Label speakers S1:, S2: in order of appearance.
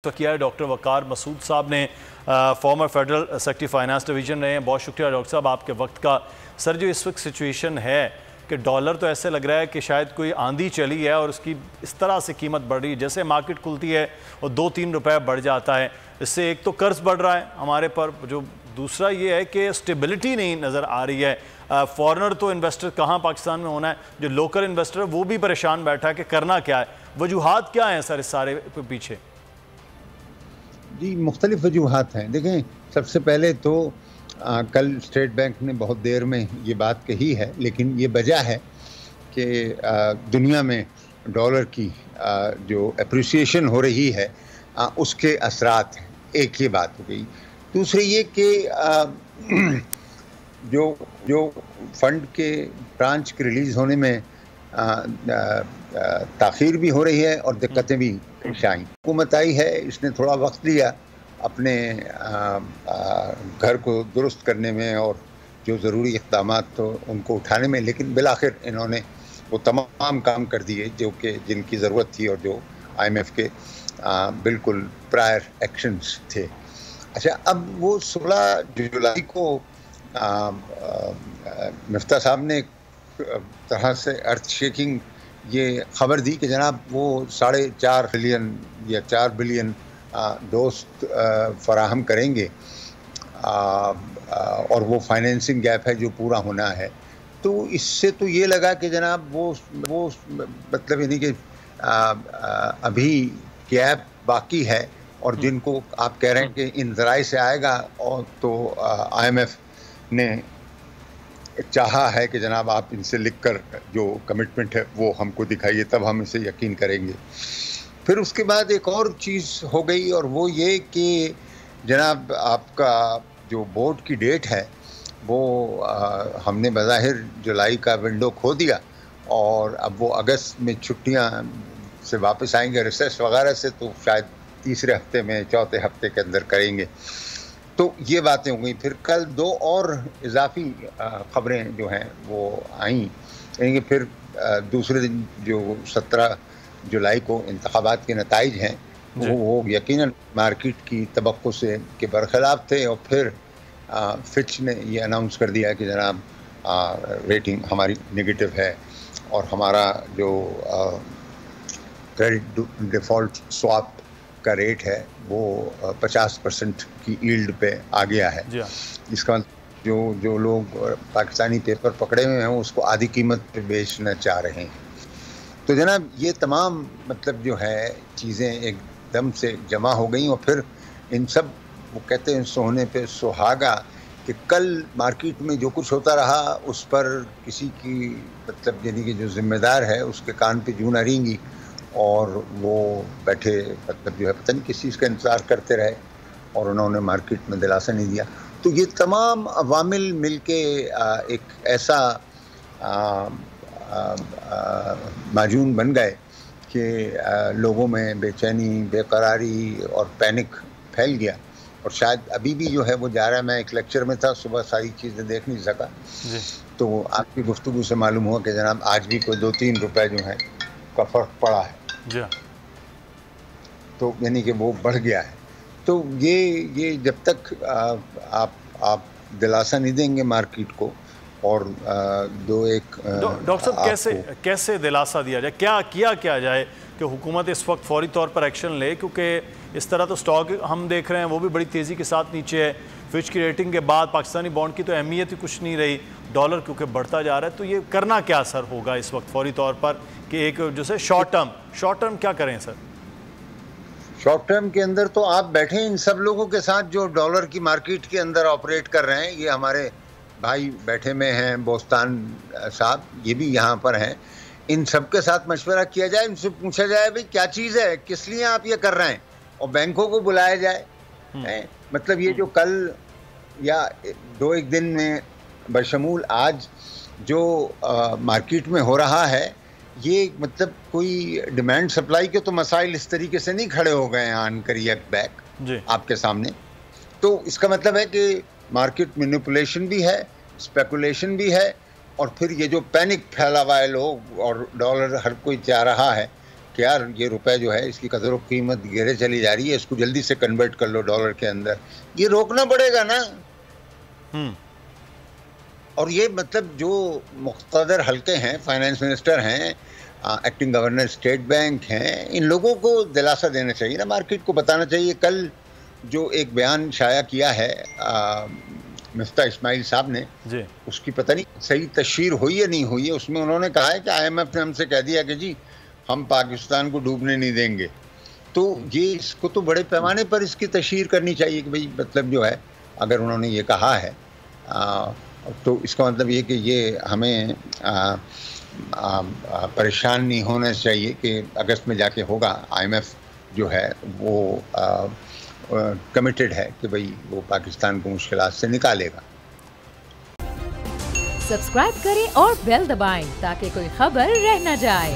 S1: तो किया है डॉक्टर वकार मसूद साहब ने, farmer federal secretary finance division रहे हैं। बहुत शुक्रिया डॉक्टर साहब आपके वक्त का। सर, जो इस वक्त सिचुएशन है कि डॉलर तो ऐसे लग रहा है कि शायद कोई आंधी चली है और उसकी इस तरह से कीमत बढ़ रही है, जैसे मार्केट खुलती है और 2-3 रुपए बढ़ जाता है। इससे एक तो कर्ज बढ़ रहा है हमारे पर, जो दूसरा ये है कि स्टेबिलिटी नहीं नज़र आ रही है। फॉरेनर तो इन्वेस्टर कहाँ पाकिस्तान में होना है, जो लोकल इन्वेस्टर है वो भी परेशान बैठा है कि करना क्या है। वजूहात क्या हैं सर इस सारे पीछे?
S2: जी, मुख्तलिफ वजूहात हैं। देखें, सबसे पहले तो कल स्टेट बैंक ने बहुत देर में ये बात कही है, लेकिन ये वजह है कि दुनिया में डॉलर की जो एप्रिसिएशन हो रही है उसके असरात हैं। एक ये बात हो गई। दूसरी ये कि जो फंड के ब्रांच के रिलीज़ होने में ताख़ीर भी हो रही है और दिक्कतें भी पेश आई। हुकूमत आई है, इसने थोड़ा वक्त लिया अपने घर को दुरुस्त करने में और जो ज़रूरी इक़दामात तो उनको उठाने में, लेकिन बिलाखिर इन्होंने वो तमाम काम कर दिए जो कि जिनकी ज़रूरत थी और जो IMF के बिल्कुल प्रायर एक्शंस थे। अच्छा, अब वो 16 जुलाई को मिफ्ता साहब ने तरह से अर्थ शेकिंग ये ख़बर दी कि जनाब वो 4.5 बिलियन या 4 बिलियन दोस्त फराहम करेंगे और वो फाइनेंसिंग गैप है जो पूरा होना है। तो इससे तो ये लगा कि जनाब वो मतलब यानी कि अभी गैप बाकी है और जिनको आप कह रहे हैं कि इन ज़राए से आएगा, और तो IMF ने चाहा है कि जनाब आप इनसे लिखकर जो कमिटमेंट है वो हमको दिखाइए, तब हम इसे यकीन करेंगे। फिर उसके बाद एक और चीज़ हो गई और वो ये कि जनाब आपका जो बोर्ड की डेट है वो हमने बज़ाहिर जुलाई का विंडो खो दिया और अब वो अगस्त में छुट्टियां से वापस आएंगे रिसेस वगैरह से, तो शायद तीसरे हफ्ते में चौथे हफ्ते के अंदर करेंगे। तो ये बातें हो गई। फिर कल 2 और इजाफी ख़बरें जो हैं वो आई, यानी फिर दूसरे दिन जो 17 जुलाई को इंतखाबात के नताइज हैं वो यकीनन मार्केट की तवक्को से के बरखिलाफ थे और फिर फिच ने ये अनाउंस कर दिया कि जनाब रेटिंग हमारी नेगेटिव है और हमारा जो क्रेडिट डिफ़ॉल्ट स्वाप का रेट है वो 50% की यील्ड पे आ गया है। इसका जो लोग पाकिस्तानी पेपर पकड़े हुए हैं उसको आधी कीमत पे बेचना चाह रहे हैं। तो जनाब ये तमाम मतलब जो है चीज़ें एकदम से जमा हो गई और फिर इन सब, वो कहते हैं सोने पे सुहागा, कि कल मार्केट में जो कुछ होता रहा उस पर किसी की मतलब यानी कि जो ज़िम्मेदार है उसके कान पे जूं न रेंगी और वो बैठे मतलब जो है पता नहीं किस चीज़ का इंतज़ार करते रहे और उन्होंने मार्केट में दिलासा नहीं दिया। तो ये तमाम अवामिल मिलके एक ऐसा माजून बन गए कि लोगों में बेचैनी, बेकरारी और पैनिक फैल गया। और शायद अभी भी जो है वो जा रहा है। मैं एक लेक्चर में था, सुबह सारी चीज़ें देख नहीं सका, तो आपकी गुफ्तगू से मालूम हुआ कि जनाब आज भी कोई 2-3 रुपए जो हैं का फ़र्क पड़ा है जी। तो यानी कि वो बढ़ गया है। तो ये जब तक आप दिलासा नहीं देंगे मार्केट को और
S1: डॉक्टर साहब कैसे दिलासा दिया जाए, क्या किया जाए कि हुकूमत इस वक्त फौरी तौर पर एक्शन ले, क्योंकि इस तरह तो स्टॉक हम देख रहे हैं वो भी बड़ी तेज़ी के साथ नीचे है। फिच की रेटिंग के बाद पाकिस्तानी बॉन्ड की तो अहमियत ही कुछ नहीं रही, डॉलर क्योंकि बढ़ता जा रहा है। तो ये करना क्या सर होगा इस वक्त फौरी तौर पर कि एक जैसे शॉर्ट टर्म क्या करें सर?
S2: शॉर्ट टर्म के अंदर तो आप बैठे इन सब लोगों के साथ जो डॉलर की मार्केट के अंदर ऑपरेट कर रहे हैं। ये हमारे भाई बैठे में हैं, बोस्तान साहब, ये भी यहाँ पर हैं। इन सब के साथ मशवरा किया जाए, इनसे पूछा जाए भाई क्या चीज़ है, किस लिए आप ये कर रहे हैं, और बैंकों को बुलाया जाए। मतलब ये जो कल या 2-1 दिन में बशमूल आज जो मार्केट में हो रहा है, ये मतलब कोई डिमांड सप्लाई के तो मसाइल इस तरीके से नहीं खड़े हो गए हैं आन करिए बैक आपके सामने। तो इसका मतलब है कि मार्केट मैनिपुलेशन भी है, स्पेकुलेशन भी है, और फिर ये जो पैनिक फैला हुआ है लोग और डॉलर हर कोई चाह रहा है कि यार ये रुपए जो है इसकी कदर व कीमत गिरे चली जा रही है, इसको जल्दी से कन्वर्ट कर लो डॉलर के अंदर, ये रोकना पड़ेगा ना। और ये मतलब जो मुख्तदर हल्के हैं, फाइनेंस मिनिस्टर हैं, एक्टिंग गवर्नर स्टेट बैंक हैं, इन लोगों को दिलासा देना चाहिए ना, मार्केट को बताना चाहिए। कल जो एक बयान शाया किया है मिफ्ता इस्माइल साहब ने जी, उसकी पता नहीं सही तशहीर हुई या नहीं हुई है। उसमें उन्होंने कहा है कि IMF ने हमसे कह दिया कि जी हम पाकिस्तान को डूबने नहीं देंगे। तो ये इसको तो बड़े पैमाने पर इसकी तशहीर करनी चाहिए कि भाई मतलब जो है अगर उन्होंने ये कहा है तो इसका मतलब ये कि ये हमें परेशान नहीं होना चाहिए कि अगस्त में जाके होगा। IMF जो है वो कमिटेड है कि भाई वो पाकिस्तान को मुश्किलात से निकालेगा।
S3: सब्सक्राइब करें और बेल दबाएं ताकि कोई खबर रह न जाए।